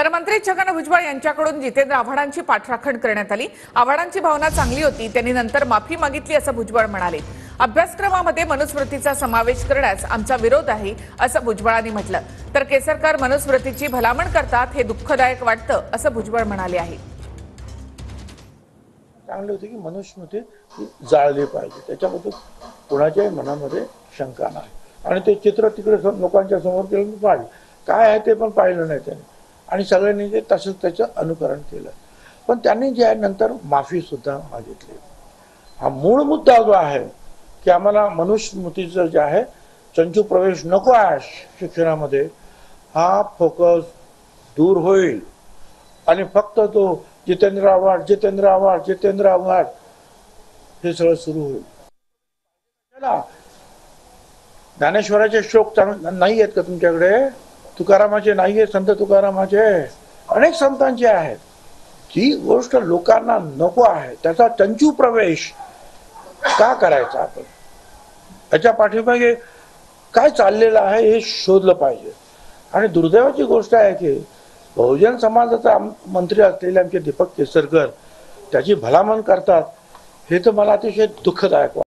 तर मंत्री छगन भुजबळ यांच्याकडून जितेंद्र आव्हाडांची पाठराखण करण्यात आली। आव्हाडांची भावना चांगली होती, त्यांनी नंतर माफी मागितली असं भुजबळ म्हणाले। अभ्यासक्रमामध्ये मनुस्मृतीचा समावेश करण्यास आमचा विरोध आहे असं भुजबळांनी म्हटलं। तर केसरकर मनुस्मृतीची भलामण करतात हे दुःखदायक वाटतं असं भुजबळ म्हणाले आहे। चांगले होते की मनुस्मृती जाळली पाहिजे, त्याच्याबद्दल कोणाच्याही मनामध्ये शंका नाही। आणि ते चित्र तिकडे लोकांच्या समोर केलं पाहिजे, काय आहे ते पण पाहिलं नाही त्यांनी, आणि सगळ्यांनी ते तसंच त्याचं अनुकरण केलं। पण त्यांनी जे आहे नंतर माफी सुद्धा मागितली। हा मूळ मुद्दा जो आहे की आम्हाला मनुस्मृतीचं जे आहे चंचू प्रवेश नको आहे शिक्षणामध्ये, हा फोकस दूर होईल आणि फक्त तो जितेंद्र आव्हाड हे सगळं सुरू होईल। ज्ञानेश्वराचे श्लोक नाही आहेत का तुमच्याकडे? तुकारामाचे नाही आहेत? संत तुकारामाचे अनेक संतांचे आहेत। जी गोष्ट लोकांना नको आहे त्याचा चंचू प्रवेश का करायचा? आपण याच्या पाठीमागे काय चाललेलं आहे हे शोधलं पाहिजे। आणि दुर्दैवाची गोष्ट आहे की बहुजन समाजाचा मंत्री असलेले आमचे दीपक केसरकर त्याची भलामण करतात, हे तर मला अतिशय दुःखदायक वाटतं।